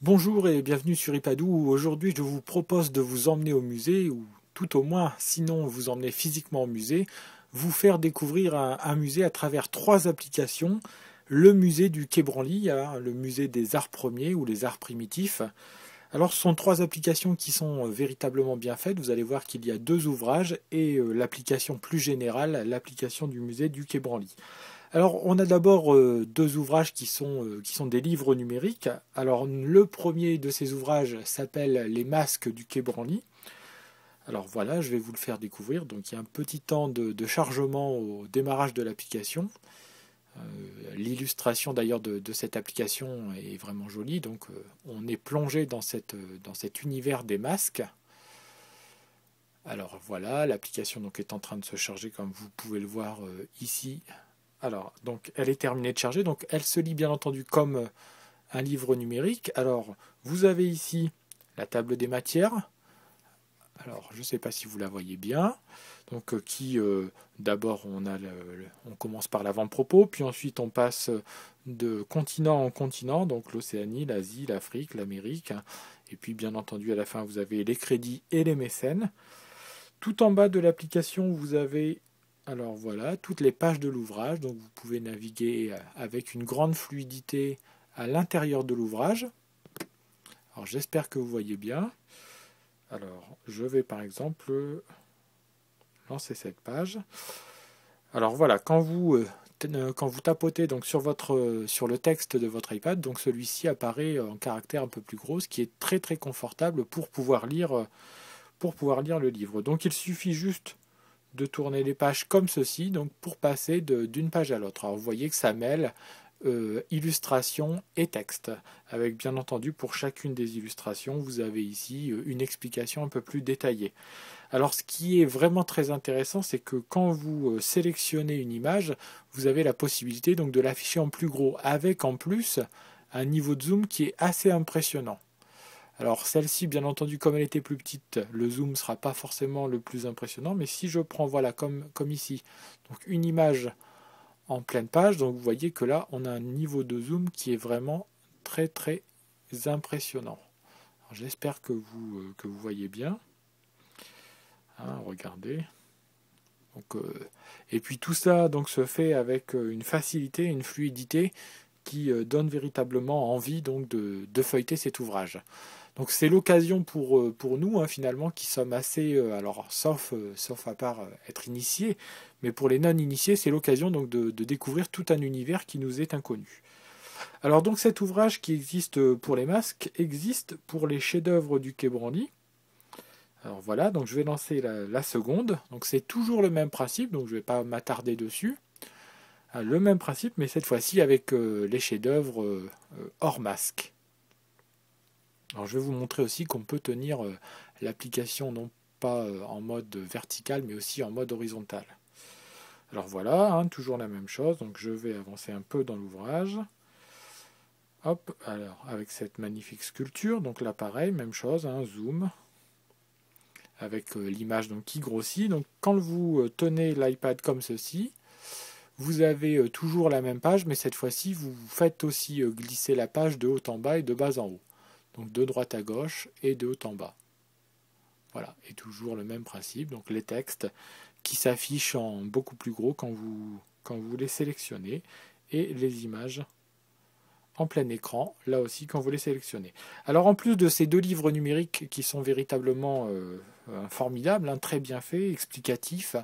Bonjour et bienvenue sur Ipadou où aujourd'hui je vous propose de vous emmener au musée ou tout au moins, sinon vous emmener physiquement au musée, vous faire découvrir un musée à travers trois applications. Le musée du Quai Branly, hein, le musée des arts premiers ou les arts primitifs. Alors ce sont trois applications qui sont véritablement bien faites. Vous allez voir qu'il y a deux ouvrages et l'application plus générale, l'application du musée du Quai Branly. Alors, on a d'abord deux ouvrages qui sont des livres numériques. Alors, le premier de ces ouvrages s'appelle Les masques du Quai Branly. Alors voilà, je vais vous le faire découvrir. Donc, il y a un petit temps de chargement au démarrage de l'application. L'illustration d'ailleurs de cette application est vraiment jolie. Donc, on est plongé dans cet univers des masques. Alors voilà, l'application donc est en train de se charger comme vous pouvez le voir ici. Alors, donc, elle est terminée de charger. Donc, elle se lit bien entendu comme un livre numérique. Alors, vous avez ici la table des matières. Alors, je ne sais pas si vous la voyez bien. Donc, d'abord, on commence par l'avant-propos, puis ensuite, on passe de continent en continent. Donc, l'Océanie, l'Asie, l'Afrique, l'Amérique. Et puis, bien entendu, à la fin, vous avez les crédits et les mécènes. Tout en bas de l'application, vous avez alors voilà, toutes les pages de l'ouvrage, donc vous pouvez naviguer avec une grande fluidité à l'intérieur de l'ouvrage. Alors j'espère que vous voyez bien. Alors je vais par exemple lancer cette page. Alors voilà, quand vous tapotez donc sur le texte de votre iPad, donc celui-ci apparaît en caractère un peu plus gros, ce qui est très très confortable pour pouvoir lire le livre. Donc il suffit juste de tourner les pages comme ceci, donc pour passer d'une page à l'autre. Alors vous voyez que ça mêle illustration et texte, avec bien entendu pour chacune des illustrations, vous avez ici une explication un peu plus détaillée. Alors ce qui est vraiment très intéressant, c'est que quand vous sélectionnez une image, vous avez la possibilité donc de l'afficher en plus gros, avec en plus un niveau de zoom qui est assez impressionnant. Alors celle-ci, bien entendu, comme elle était plus petite, le zoom ne sera pas forcément le plus impressionnant, mais si je prends, voilà, comme ici, donc une image en pleine page, donc vous voyez que là, on a un niveau de zoom qui est vraiment très très impressionnant. J'espère que vous voyez bien. Hein, regardez. Donc, et puis tout ça donc, se fait avec une facilité, une fluidité qui donne véritablement envie donc, de feuilleter cet ouvrage. Donc c'est l'occasion pour nous, hein, finalement, qui sommes assez, alors sauf à part être initiés, mais pour les non-initiés, c'est l'occasion donc de découvrir tout un univers qui nous est inconnu. Alors donc cet ouvrage qui existe pour les masques existe pour les chefs-d'œuvre du Quai Branly. Alors voilà, donc je vais lancer la seconde. Donc c'est toujours le même principe, donc je ne vais pas m'attarder dessus. Le même principe, mais cette fois-ci avec les chefs-d'œuvre hors masque. Alors je vais vous montrer aussi qu'on peut tenir l'application non pas en mode vertical mais aussi en mode horizontal. Alors voilà, hein, toujours la même chose, donc je vais avancer un peu dans l'ouvrage. Hop, alors avec cette magnifique sculpture, donc là pareil, même chose, hein, zoom, avec l'image donc qui grossit. Donc quand vous tenez l'iPad comme ceci, vous avez toujours la même page, mais cette fois-ci vous faites aussi glisser la page de haut en bas et de bas en haut. Donc de droite à gauche et de haut en bas. Voilà, et toujours le même principe, donc les textes qui s'affichent en beaucoup plus gros quand vous les sélectionnez, et les images en plein écran, là aussi quand vous les sélectionnez. Alors en plus de ces deux livres numériques qui sont véritablement formidables, hein, très bien faits, explicatifs,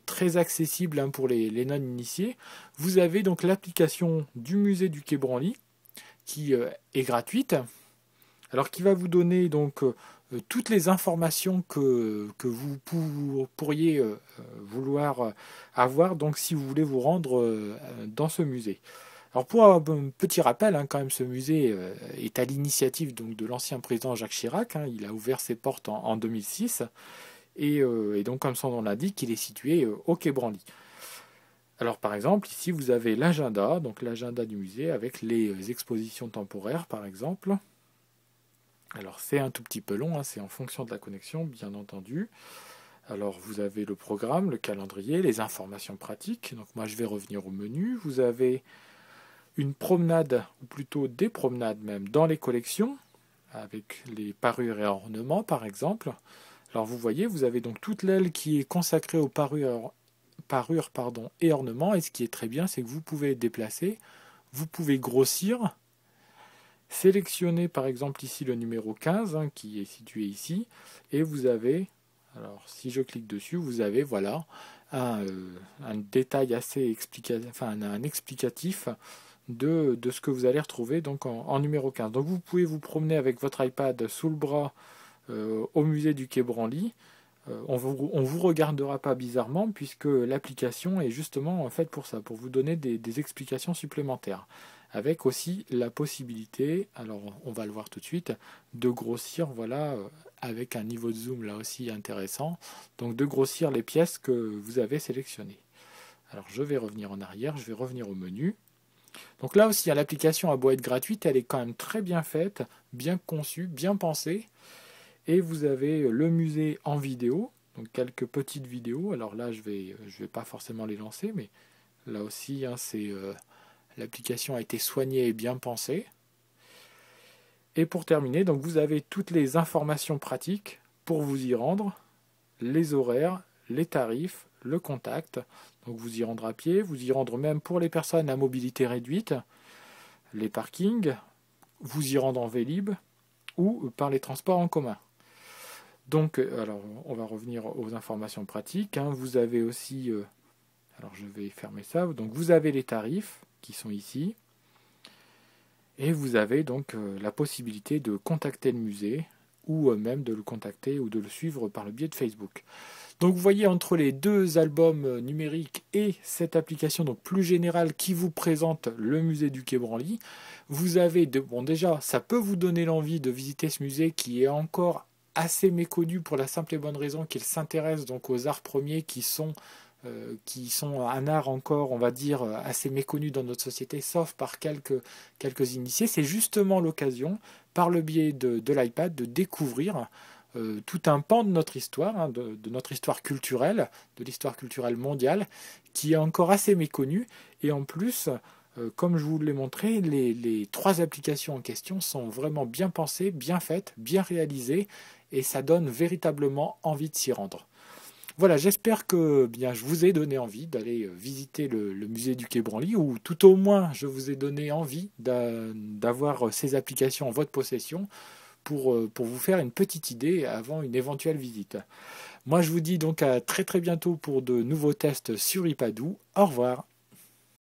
très accessibles hein, pour les non-initiés, vous avez donc l'application du musée du Quai Branly qui est gratuite, alors qui va vous donner donc toutes les informations que vous pourriez vouloir avoir donc si vous voulez vous rendre dans ce musée. Alors pour un petit rappel, hein, quand même, ce musée est à l'initiative donc de l'ancien président Jacques Chirac. Hein, il a ouvert ses portes en 2006 et donc comme son nom l'indique, il est situé au Quai Branly. Alors par exemple, ici vous avez l'agenda, donc l'agenda du musée avec les expositions temporaires par exemple. Alors c'est un tout petit peu long, hein, c'est en fonction de la connexion, bien entendu. Alors vous avez le programme, le calendrier, les informations pratiques. Donc moi je vais revenir au menu. Vous avez une promenade, ou plutôt des promenades même, dans les collections, avec les parures et ornements par exemple. Alors vous voyez, vous avez donc toute l'aile qui est consacrée aux parures, et ornements, et ce qui est très bien, c'est que vous pouvez déplacer, vous pouvez grossir, sélectionner par exemple ici le numéro 15, qui est situé ici, et vous avez, alors si je clique dessus, vous avez voilà un détail assez explicatif, enfin un explicatif de ce que vous allez retrouver donc en numéro 15. Donc vous pouvez vous promener avec votre iPad sous le bras au musée du Quai Branly. On vous regardera pas bizarrement puisque l'application est justement faite pour ça, pour vous donner des explications supplémentaires. Avec aussi la possibilité, alors on va le voir tout de suite, de grossir, voilà, avec un niveau de zoom là aussi intéressant, donc de grossir les pièces que vous avez sélectionnées. Alors je vais revenir en arrière, je vais revenir au menu. Donc là aussi, l'application a beau être gratuite, elle est quand même très bien faite, bien conçue, bien pensée. Et vous avez le musée en vidéo, donc quelques petites vidéos. Alors là, je vais pas forcément les lancer, mais là aussi, l'application a été soignée et bien pensée. Et pour terminer, donc vous avez toutes les informations pratiques pour vous y rendre, les horaires, les tarifs, le contact. Donc vous y rendre à pied, vous y rendre même pour les personnes à mobilité réduite, les parkings, vous y rendre en Vélib ou par les transports en commun. Donc, alors, on va revenir aux informations pratiques. Vous avez aussi, alors je vais fermer ça. Donc, vous avez les tarifs qui sont ici, et vous avez donc la possibilité de contacter le musée ou même de le contacter ou de le suivre par le biais de Facebook. Donc, vous voyez entre les deux albums numériques et cette application donc plus générale qui vous présente le musée du Quai Branly, vous avez bon déjà, ça peut vous donner l'envie de visiter ce musée qui est encore assez méconnu pour la simple et bonne raison qu'il s'intéresse donc aux arts premiers qui sont un art encore, on va dire, assez méconnu dans notre société, sauf par quelques initiés. C'est justement l'occasion, par le biais de l'iPad, de découvrir tout un pan de notre histoire, de notre histoire culturelle, de l'histoire culturelle mondiale, qui est encore assez méconnue. Et en plus, comme je vous l'ai montré, les trois applications en question sont vraiment bien pensées, bien faites, bien réalisées, et ça donne véritablement envie de s'y rendre. Voilà, j'espère que bien, je vous ai donné envie d'aller visiter le musée du Quai Branly, ou tout au moins je vous ai donné envie d'avoir ces applications en votre possession pour vous faire une petite idée avant une éventuelle visite. Moi je vous dis donc à très très bientôt pour de nouveaux tests sur iPadOO. Au revoir.